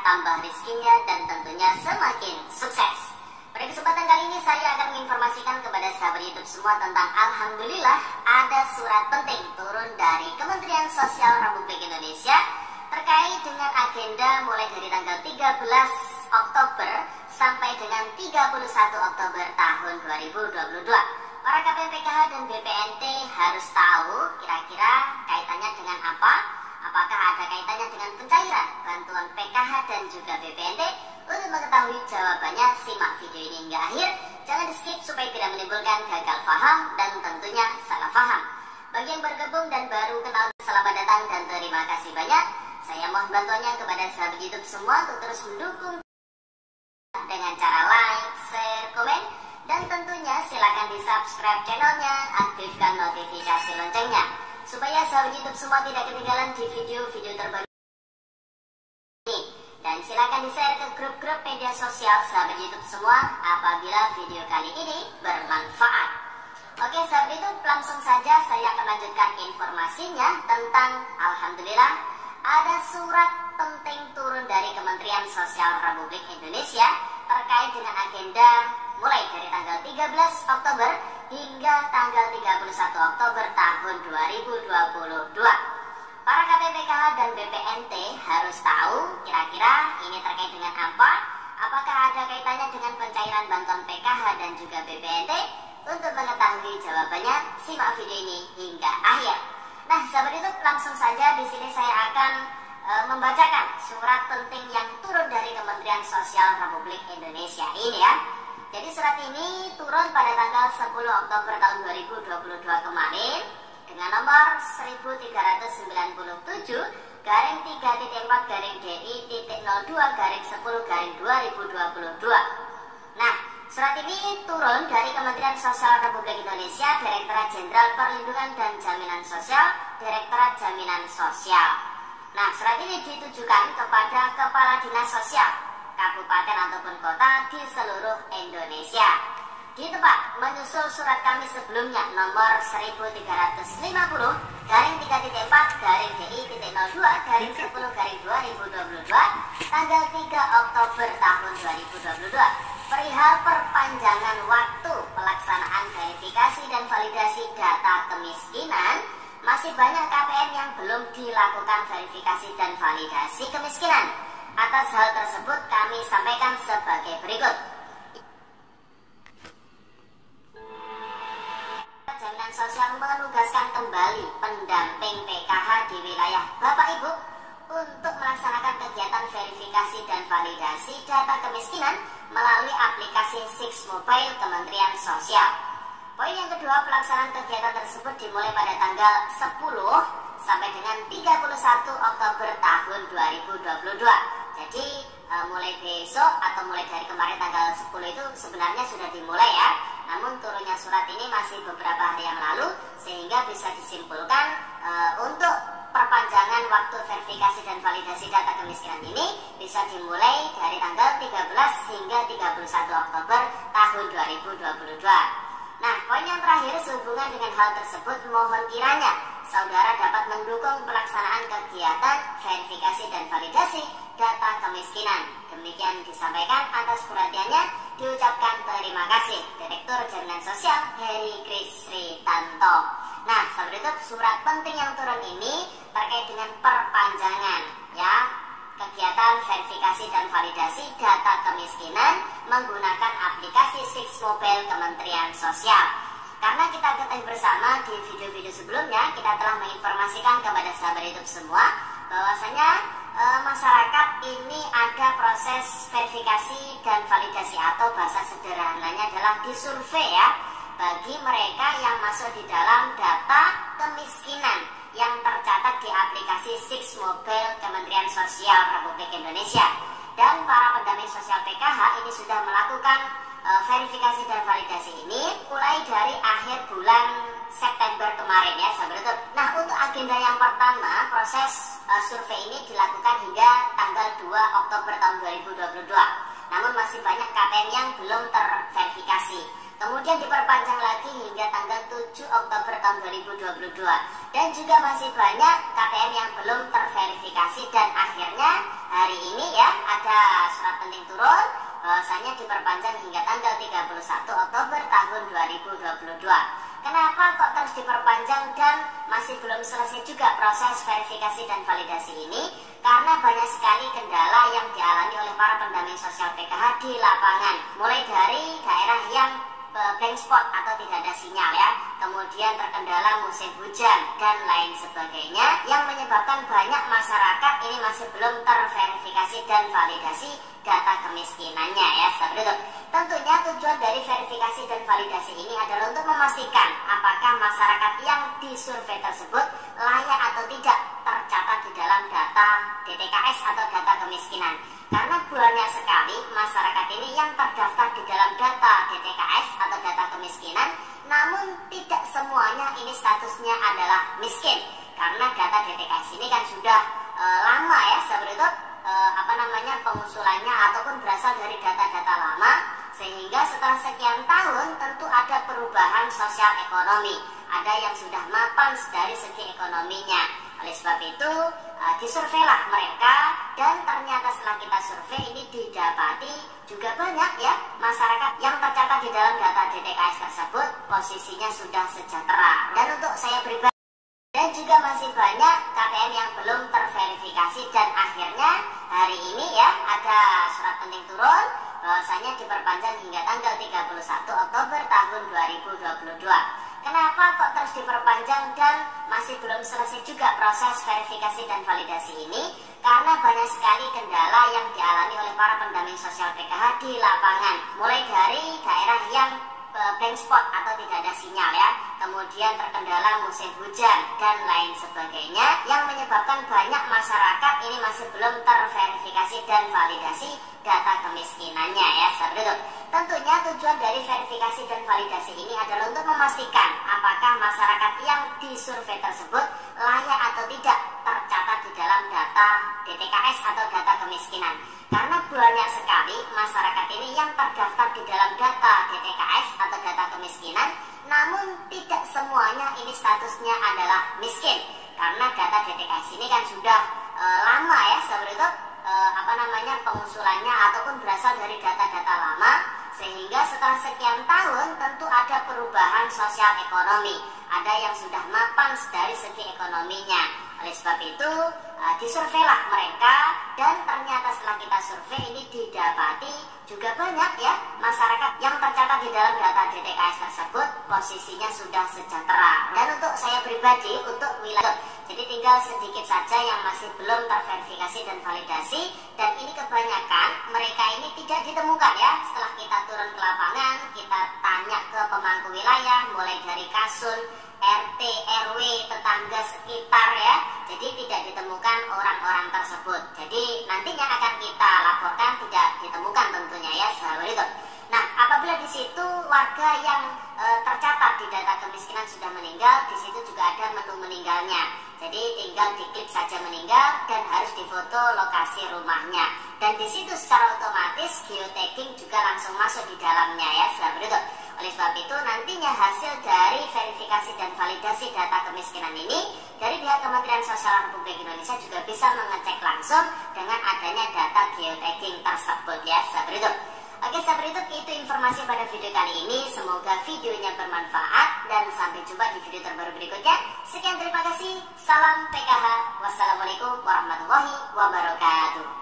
bertambah rezekinya, dan tentunya semakin sukses. Pada kesempatan kali ini saya akan menginformasikan kepada sahabat YouTube semua tentang alhamdulillah ada surat penting turun dari Kementerian Sosial Republik Indonesia terkait dengan agenda mulai dari tanggal 13 Oktober sampai dengan 31 Oktober tahun 2022. Para KPPKH dan BPNT harus tahu kira-kira kaitannya dengan apa. Apakah ada kaitannya dengan pencairan bantuan PKH dan juga BPNT? Untuk mengetahui jawabannya, simak video ini hingga akhir. Jangan di skip supaya tidak menimbulkan gagal paham dan tentunya salah paham. Bagi yang bergabung dan baru kenal, selamat datang dan terima kasih banyak. Saya mohon bantuannya kepada sahabat YouTube semua untuk terus mendukung dengan cara like, share, komen, dan tentunya silakan di subscribe channelnya, aktifkan notifikasi loncengnya supaya sahabat YouTube semua tidak ketinggalan di video-video terbaru ini. Dan silakan di-share ke grup-grup media sosial sahabat YouTube semua apabila video kali ini bermanfaat. Oke sahabat YouTube, langsung saja saya akan lanjutkan informasinya tentang alhamdulillah ada surat penting turun dari Kementerian Sosial Republik Indonesia terkait dengan agenda mulai dari tanggal 13 Oktober hingga tanggal 31 Oktober tahun 2022. Para KPPKH dan BPNT harus tahu kira-kira ini terkait dengan apa. Apakah ada kaitannya dengan pencairan bantuan PKH dan juga BPNT? Untuk mengetahui jawabannya, simak video ini hingga akhir. Nah, sahabat YouTube, langsung saja di sini saya akan membacakan surat penting yang turun dari Kementerian Sosial Republik Indonesia ini ya. Jadi surat ini turun pada tanggal 10 Oktober tahun 2022 kemarin dengan nomor 1397 garing 3.4 garing DI.02 garing 10 garing 2022. Nah, surat ini turun dari Kementerian Sosial Republik Indonesia, Direktorat Jenderal Perlindungan dan Jaminan Sosial, Direktorat Jaminan Sosial. Nah, surat ini ditujukan kepada Kepala Dinas Sosial, kabupaten ataupun kota di seluruh Indonesia. Di tempat menyusul surat kami sebelumnya nomor 1350 garing 3.4 garing DI.02 garing 10 garing 2022 tanggal 3 Oktober tahun 2022 perihal perpanjangan waktu pelaksanaan verifikasi dan validasi data kemiskinan. Masih banyak KPN yang belum dilakukan verifikasi dan validasi kemiskinan. Atas hal tersebut kami sampaikan sebagai berikut. Jaminan Sosial menugaskan kembali pendamping PKH di wilayah Bapak Ibu untuk melaksanakan kegiatan verifikasi dan validasi data kemiskinan melalui aplikasi Six Mobile Kementerian Sosial. Poin yang kedua, pelaksanaan kegiatan tersebut dimulai pada tanggal 10 sampai dengan 31 Oktober tahun 2022. Jadi mulai besok atau mulai dari kemarin tanggal 10 itu sebenarnya sudah dimulai ya. Namun turunnya surat ini masih beberapa hari yang lalu sehingga bisa disimpulkan untuk perpanjangan waktu verifikasi dan validasi data kemiskinan ini bisa dimulai dari tanggal 13 hingga 31 Oktober tahun 2022. Nah, poin yang terakhir sehubungan dengan hal tersebut, mohon kiranya saudara dapat mendukung pelaksanaan kegiatan verifikasi dan validasi data kemiskinan. Demikian disampaikan atas perhatiannya, diucapkan terima kasih Direktur Jaminan Sosial Heri Krisritanto. Nah, sahabat YouTube, surat penting yang turun ini terkait dengan perpanjangan ya kegiatan verifikasi dan validasi data kemiskinan menggunakan aplikasi Six Mobile Kementerian Sosial. Karena kita ketahui bersama di video-video sebelumnya kita telah menginformasikan kepada sahabat YouTube semua bahwasanya masyarakat ini ada proses verifikasi dan validasi atau bahasa sederhananya adalah disurvei ya bagi mereka yang masuk di dalam data kemiskinan yang tercatat di aplikasi Six Mobile Kementerian Sosial Republik Indonesia. Dan para pendamping sosial PKH ini sudah melakukan verifikasi dan validasi ini mulai dari akhir bulan September kemarin ya sahabat YouTube. Nah, untuk agenda yang pertama, proses survei ini dilakukan hingga tanggal 2 Oktober tahun 2022. Namun masih banyak KPN yang belum terverifikasi. Kemudian diperpanjang lagi hingga tanggal 7 Oktober tahun 2022. Dan juga masih banyak KPN yang belum terverifikasi dan akhirnya hari ini ya ada surat penting turun bahwasanya diperpanjang hingga tanggal 31 Oktober tahun 2022. Kenapa kok terus diperpanjang dan masih belum selesai juga proses verifikasi dan validasi ini? Karena banyak sekali kendala yang dialami oleh para pendamping sosial PKH di lapangan. Mulai dari daerah yang blank spot atau tidak ada sinyal ya, kemudian terkendala musim hujan dan lain sebagainya yang menyebabkan banyak masyarakat ini masih belum terverifikasi dan validasi data kemiskinannya ya, seperti itu. Tentunya tujuan dari verifikasi dan validasi ini adalah untuk memastikan apakah masyarakat yang disurvei tersebut layak atau tidak tercatat di dalam data DTKS atau data kemiskinan. Karena banyak sekali masyarakat ini yang terdaftar di dalam data DTKS atau data kemiskinan, namun tidak semuanya ini statusnya adalah miskin. Karena data DTKS ini kan sudah lama ya, seperti itu pengusulannya ataupun berasal dari data-data lama, sehingga setelah sekian tahun tentu ada perubahan sosial ekonomi, ada yang sudah mapan dari segi ekonominya. Oleh sebab itu disurveilah mereka, dan ternyata setelah kita survei ini didapati juga banyak ya masyarakat yang tercatat di dalam data DTKS tersebut posisinya sudah sejahtera. Dan untuk saya pribadi, dan juga masih banyak KPM yang belum terverifikasi, dan akhirnya hari ini ya ada surat penting turun bahwasanya diperpanjang hingga tanggal 31 Oktober tahun 2022. Kenapa kok terus diperpanjang dan masih belum selesai juga proses verifikasi dan validasi ini? Karena banyak sekali kendala yang dialami oleh para pendamping sosial PKH di lapangan. Mulai dari daerah yang blank spot atau tidak ada sinyal ya, kemudian terkendala musim hujan dan lain sebagainya yang menyebabkan banyak masyarakat ini masih belum terverifikasi dan validasi data kemiskinannya ya, seperti itu. Tentunya tujuan dari verifikasi dan validasi ini adalah untuk memastikan apakah masyarakat yang disurvei tersebut layak atau tidak tercatat di dalam data DTKS atau data kemiskinan. Karena banyak sekali masyarakat ini yang terdaftar di dalam data DTKS atau data kemiskinan, namun tidak semuanya ini statusnya adalah miskin. Karena data DTKS ini kan sudah lama ya, seperti itu pengusulannya ataupun berasal dari data-data lama, sehingga setelah sekian tahun tentu ada perubahan sosial ekonomi, ada yang sudah mapan dari segi ekonominya. Oleh sebab itu disurveilah mereka, dan ternyata setelah kita survei ini didapati juga banyak ya masyarakat yang tercatat di dalam data DTKS tersebut posisinya sudah sejahtera. Dan untuk saya pribadi, untuk wilayah, jadi tinggal sedikit saja yang masih belum terverifikasi dan validasi, dan ini kebanyakan mereka ini tidak ditemukan ya. Setelah kita turun ke lapangan, kita tanya ke pemangku wilayah, mulai dari Kasul, RT, RW, tetangga sekitar ya, jadi tidak ditemukan orang-orang tersebut. Jadi nantinya akan kita laporkan tidak ditemukan tentunya ya, seperti itu. Nah, apabila di situ warga yang tercatat di data kemiskinan sudah meninggal, di situ juga ada menu meninggalnya. Jadi tinggal diklik saja meninggal dan harus difoto lokasi rumahnya. Dan di situ secara otomatis geotagging juga langsung masuk di dalamnya ya, seperti itu. Oleh sebab itu nantinya hasil dari verifikasi dan validasi data kemiskinan ini dari pihak Kementerian Sosial Republik Indonesia juga bisa mengecek langsung dengan adanya data geotagging tersebut ya, seperti itu. Oke, seperti itu informasi pada video kali ini. Semoga videonya bermanfaat dan sampai jumpa di video terbaru berikutnya. Sekian, terima kasih. Salam PKH. Wassalamualaikum warahmatullahi wabarakatuh.